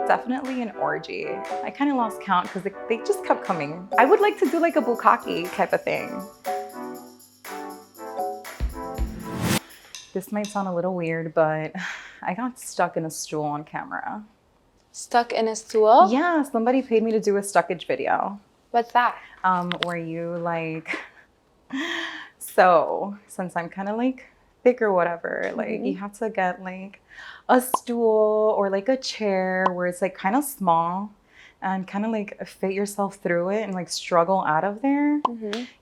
Definitely an orgy. I kind of lost count because they just kept coming. I would like to do like a bukkake type of thing. This might sound a little weird, but I got stuck in a stool on camera. Stuck in a stool? Yeah, somebody paid me to do a stuckage video. What's that? Where you like, so since I'm kind of like thick or whatever, like you have to get like a stool or like a chair where it's like kind of small and kind of like fit yourself through it and like struggle out of there.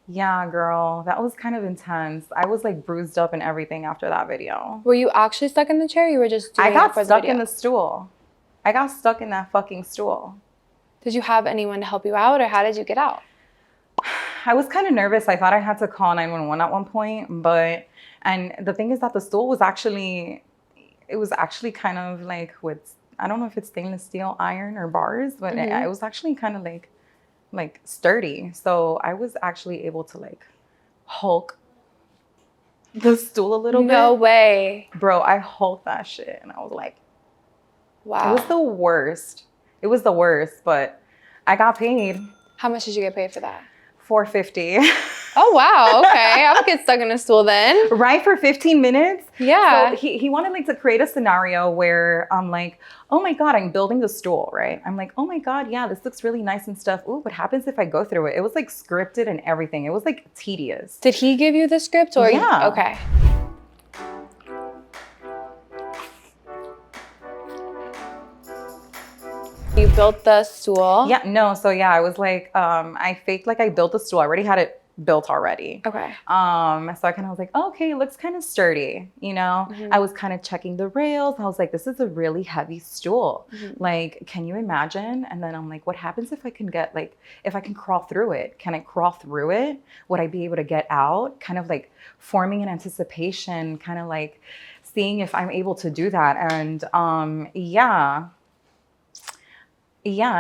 Yeah, girl, that was kind of intense. I was like bruised up and everything after that video. Were you actually stuck in the chair or you were just doing I got it for the stuck video? in the stool. I got stuck in that fucking stool. Did you have anyone to help you out or how did you get out? I was kind of nervous. I thought I had to call 911 at one point, and the thing is that the stool was actually kind of like with, I don't know if it's stainless steel iron or bars, but it was actually kind of like sturdy. So I was actually able to like Hulk the stool a little bit. No way. Bro, I hulked that shit and I was like, wow. It was the worst. It was the worst, but I got paid. How much did you get paid for that? $450. Oh, wow. Okay. I would get stuck in a stool then. Right, for 15 minutes? Yeah. So he wanted like to create a scenario where I'm like, oh my God, I'm building the stool, right? I'm like, oh my God, yeah, this looks really nice and stuff. Ooh, what happens if I go through it? It was like scripted and everything. It was like tedious. Did he give you the script or? Yeah. Okay. You built the stool? Yeah, no, so yeah, I was like, I faked like I built the stool. I already had it built already. Okay. So I kind of was like, oh, okay, it looks kind of sturdy, you know? I was kind of checking the rails. I was like, this is a really heavy stool. Like, can you imagine? And then I'm like, what happens if I can get like, if I can crawl through it? Can I crawl through it? Would I be able to get out? Kind of like forming an anticipation, kind of like seeing if I'm able to do that. And yeah,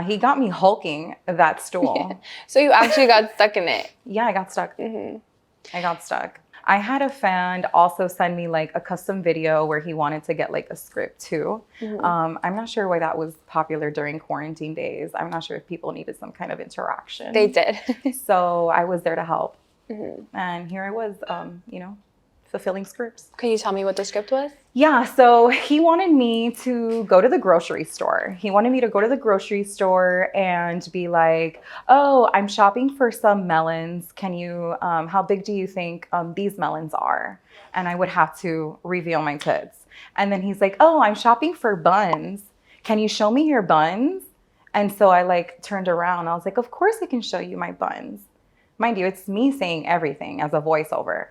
he got me hulking that stool. So you actually got stuck in it? Yeah, I got stuck. I got stuck. I had a fan also send me like a custom video where he wanted to get like a script too. I'm not sure why that was popular during quarantine days. I'm not sure if people needed some kind of interaction. They did. So I was there to help. And here I was, you know, fulfilling scripts. Can you tell me what the script was? Yeah, so he wanted me to go to the grocery store. He wanted me to go to the grocery store and be like, oh, I'm shopping for some melons. Can you, how big do you think these melons are? And I would have to reveal my tits. And then he's like, oh, I'm shopping for buns. Can you show me your buns? And so I like turned around. I was like, of course I can show you my buns. Mind you, it's me saying everything as a voiceover.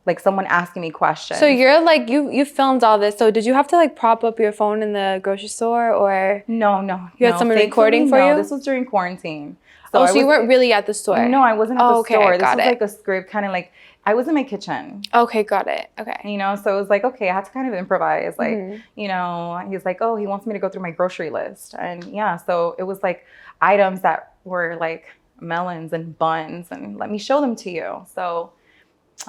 Like someone asking me questions. So you're like, you filmed all this. So did you have to like prop up your phone in the grocery store or? No. You had someone recording for you? This was during quarantine. So you weren't really at the store? No, I wasn't at the store. This was it. like a script, kind of like, I was in my kitchen. Okay, got it. Okay. You know, so it was like, okay, I had to kind of improvise. Like, you know, he's like, oh, he wants me to go through my grocery list. And yeah, so it was like items that were like melons and buns and let me show them to you. So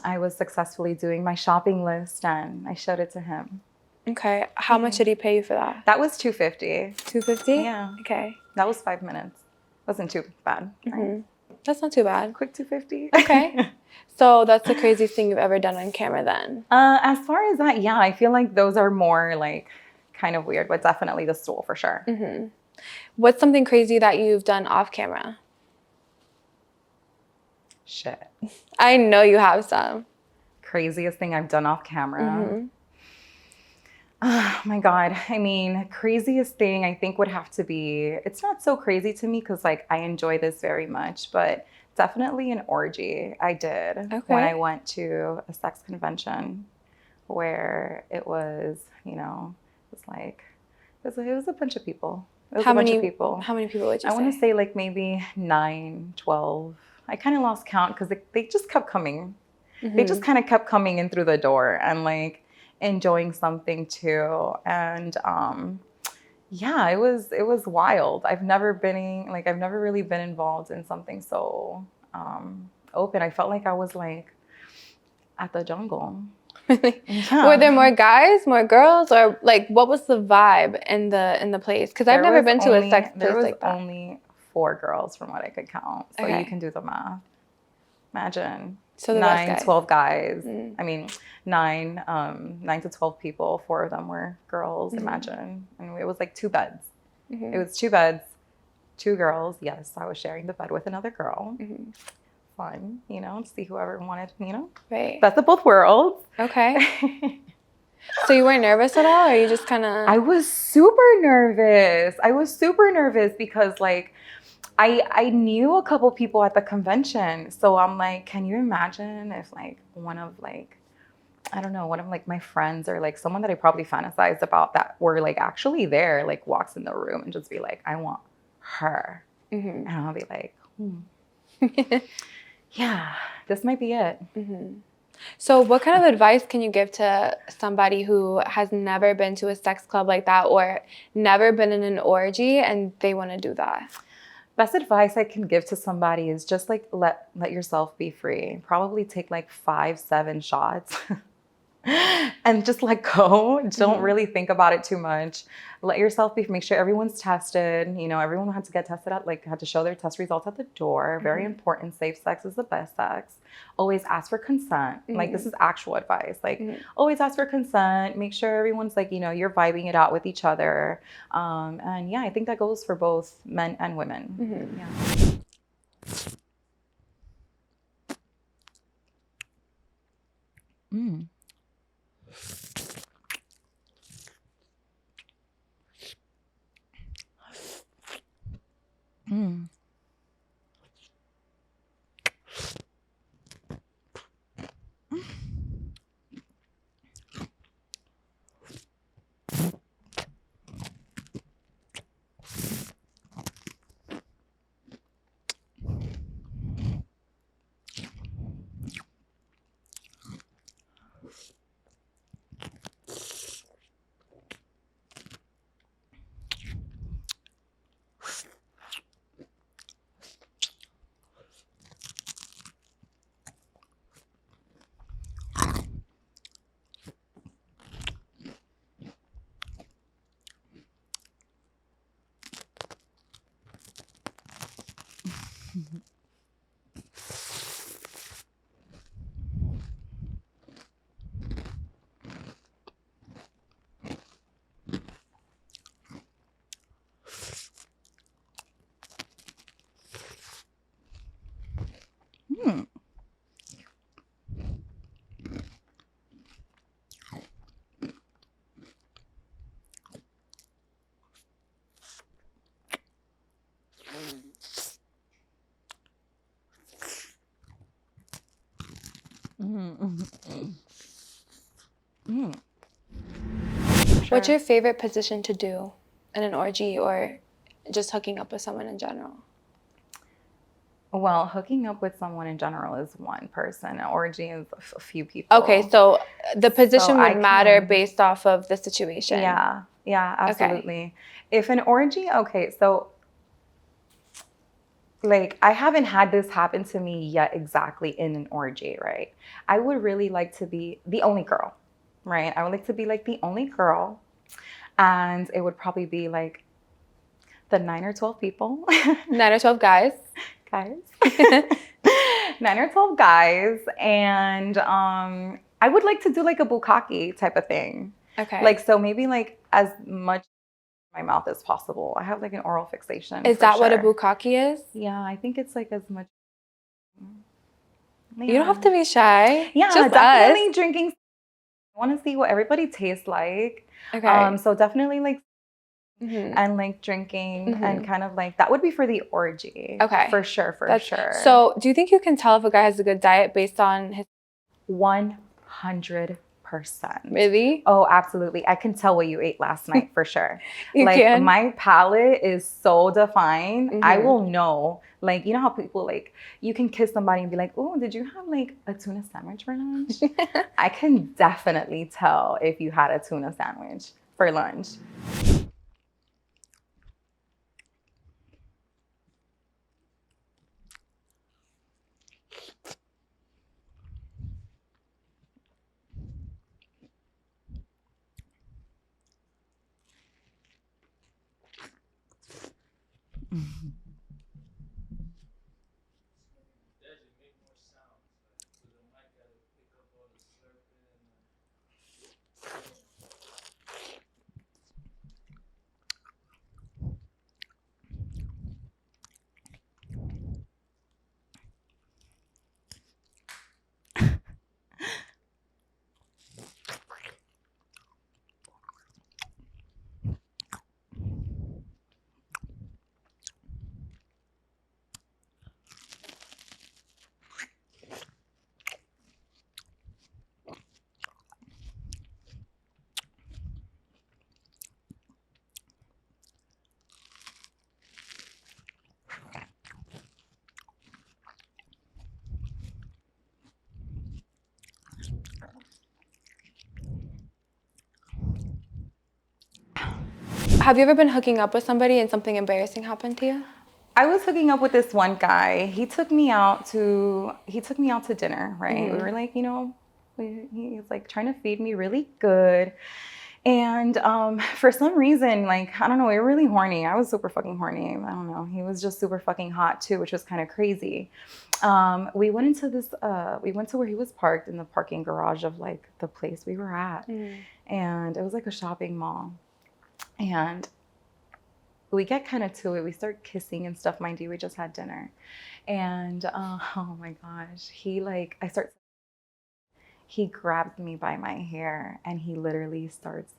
I was successfully doing my shopping list and I showed it to him. Okay. How much did he pay you for that? That was $250. $250? Yeah. Okay. That was 5 minutes. Wasn't too bad. Right? That's not too bad. Quick $250. Okay. So that's the craziest thing you've ever done on camera then? As far as that, yeah, I feel like those are more like kind of weird, but definitely the stool for sure. What's something crazy that you've done off camera? Shit. I know you have some. Craziest thing I've done off camera. Oh my God. I mean, craziest thing I think would have to be, it's not so crazy to me because like I enjoy this very much, but definitely an orgy I did when I went to a sex convention where it was, you know, it was like, it was a bunch of people. It was a bunch of people. How many people would you say? I want to say like maybe 9, 12. I kind of lost count because they just kept coming. They just kind of kept coming in through the door and like enjoying something too. And yeah, it was wild. I've never really been involved in something so open. I felt like I was like at the jungle. Really? Yeah. Were there more guys, more girls, or like what was the vibe in the place? Because I've never been to a sex place like that. There was only 4 girls from what I could count. So you Okay. can do the math. Imagine. So the rest 9, guys. 12 guys. Mm. I mean, 9 to 12 people. 4 of them were girls. Imagine. And it was like 2 beds. It was 2 beds, 2 girls. Yes, I was sharing the bed with another girl. Fun, you know, see whoever wanted, you know. Right. Best of both worlds. Okay. So you weren't nervous at all, or you just kind of? I was super nervous. Because like I knew a couple people at the convention. So I'm like, can you imagine if like one of like my friends or like someone that I probably fantasized about that were like actually there, like walks in the room and just be like, I want her. And I'll be like, yeah, this might be it. So what kind of advice can you give to somebody who has never been to a sex club like that or never been in an orgy and they want to do that? Best advice I can give to somebody is just like let yourself be free. Probably take like 5, 7 shots and just let go. Don't really think about it too much. Let yourself be, make sure everyone's tested. You know, everyone had to get tested out, like had to show their test results at the door. Very important. Safe sex is the best sex. Always ask for consent. Like this is actual advice. Like always ask for consent. Make sure everyone's like, you know, you're vibing it out with each other. And yeah, I think that goes for both men and women. Yeah. Mm. Mm. Mm. What's your favorite position to do in an orgy or just hooking up with someone in general? Well, hooking up with someone in general is one person. An orgy is a few people. Okay, so the position would matter can- based off of the situation. Yeah, absolutely. If an orgy, okay, so like I haven't had this happen to me yet exactly in an orgy, right? I would really like to be the only girl, right? I would like to be like the only girl. And it would probably be like the 9 or 12 people. 9 or 12 guys. Guys. 9 or 12 guys. And I would like to do like a bukkake type of thing. Okay. Like, so maybe like as much in my mouth as possible. I have like an oral fixation. Is that what a bukkake is? Yeah, I think it's like as much. Yeah. You don't have to be shy. Yeah, just definitely us. drinking. I want to see what everybody tastes like. Okay. So definitely like and like drinking and kind of like that would be for the orgy. Okay. For sure, sure. So do you think you can tell if a guy has a good diet based on his 100%. Really? Oh, absolutely. I can tell what you ate last night for sure. You like can? My palate is so defined. I will know. Like, you know how people like you can kiss somebody and be like, "Oh, did you have like a tuna sandwich for lunch?" I can definitely tell if you had a tuna sandwich for lunch. Have you ever been hooking up with somebody and something embarrassing happened to you? I was hooking up with this one guy. He took me out to dinner, right? We were like, he was like trying to feed me really good. And for some reason, like, I don't know, we were really horny. I was super fucking horny. I don't know. He was just super fucking hot too, which was kind of crazy. We went to where he was parked in the parking garage of like the place we were at. And it was like a shopping mall. And we get kind of to it. We start kissing and stuff. Mind you, we just had dinner. And oh my gosh, he grabs me by my hair and he literally starts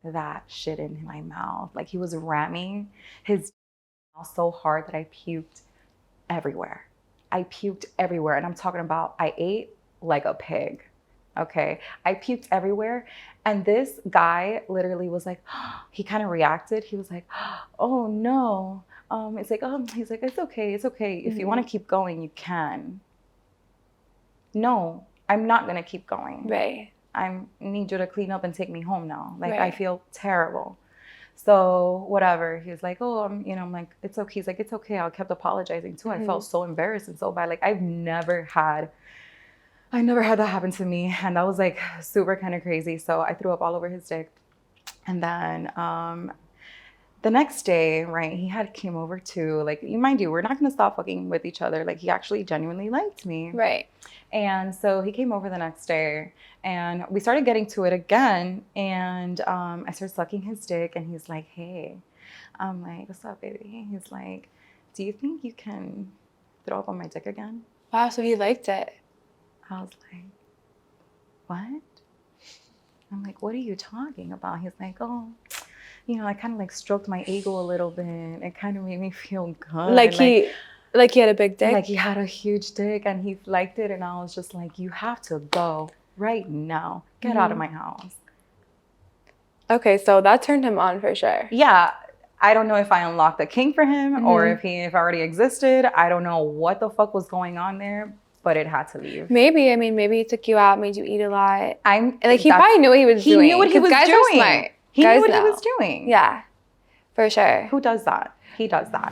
that shit in my mouth. Like he was ramming his mouth so hard that I puked everywhere. And I'm talking about I ate like a pig. Okay. I puked everywhere. And this guy literally was like, he kind of reacted. He was like, oh no. It's like, he's like, it's okay. It's okay. If you want to keep going, you can. No, I'm not going to keep going. Right. I need you to clean up and take me home now. Like, Right. I feel terrible. So whatever. He was like, oh, I'm like, it's okay. He's like, it's okay. I kept apologizing too. I felt so embarrassed and so bad. Like I never had that happen to me. And that was like super kind of crazy. So I threw up all over his dick. And then the next day, right, he had came over too. Like, you mind you, we're not going to stop fucking with each other. Like, he actually genuinely liked me. Right. And so he came over the next day and we started getting to it again. And I started sucking his dick and he's like, hey. I'm like, what's up, baby? He's like, do you think you can throw up on my dick again? Wow, so he liked it. I was like, what? I'm like, what are you talking about? He's like, oh, I kind of like stroked my ego a little bit. It kind of made me feel good. Like he had a big dick? Like he had a huge dick and he liked it. And I was just like, you have to go right now. Get out of my house. Okay, so that turned him on for sure. Yeah. I don't know if I unlocked a kink for him or if it already existed. I don't know what the fuck was going on there, but it had to leave. Maybe he took you out, made you eat a lot. He probably knew what he was doing. He knew what he was guys doing. Are smart. He guys knew what know. he was doing. Yeah, for sure. Who does that? He does that.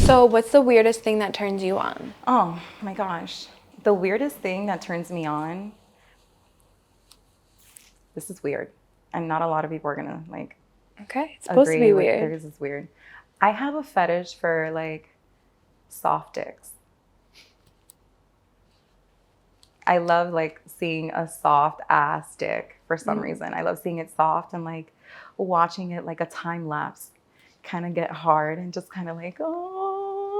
So what's the weirdest thing that turns you on? Oh my gosh. The weirdest thing that turns me on, this is weird. And not a lot of people are gonna like Okay, it's supposed to agree be with weird. this is weird. I have a fetish for like soft dicks. I love like seeing a soft ass dick for some reason. I love seeing it soft and like watching it like a time lapse kind of get hard and just kind of like, oh,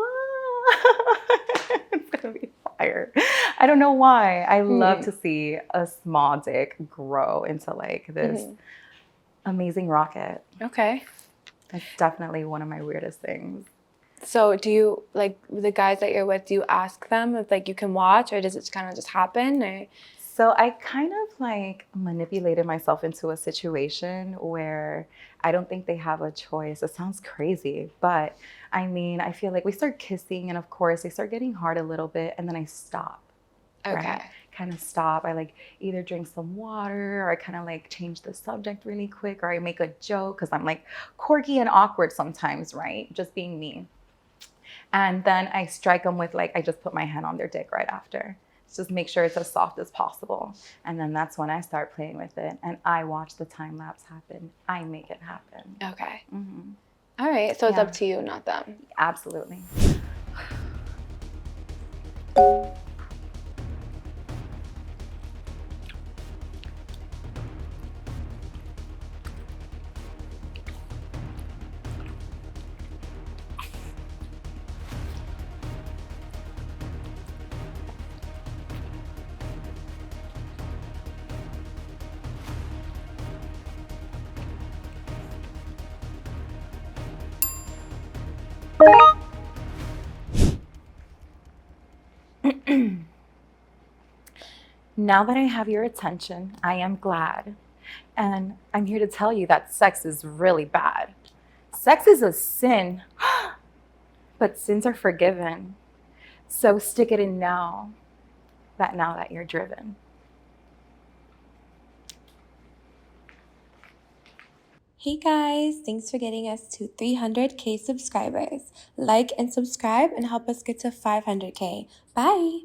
it's gonna be fire. I don't know why. I love to see a small dick grow into like this amazing rocket. Okay. That's definitely one of my weirdest things. So do you, like, the guys that you're with, do you ask them if like you can watch, or does it kind of just happen? Or So I kind of like manipulated myself into a situation where I don't think they have a choice. It sounds crazy, but I mean, I feel like we start kissing and of course they start getting hard a little bit and then I stop. okay. Right? Kind of stop. I like either drink some water or I kind of like change the subject really quick or I make a joke because I'm like quirky and awkward sometimes, right? Just being me. And then I strike them with like, I just put my hand on their dick right after. Just make sure it's as soft as possible. And then that's when I start playing with it. And I watch the time lapse happen. I make it happen. Okay. Mm-hmm. All right. So it's Yeah. up to you, not them. Absolutely. Now that I have your attention, I am glad. And I'm here to tell you that sex is really bad. Sex is a sin, but sins are forgiven. So stick it in now that you're driven. Hey guys, thanks for getting us to 300K subscribers. Like and subscribe and help us get to 500K. Bye.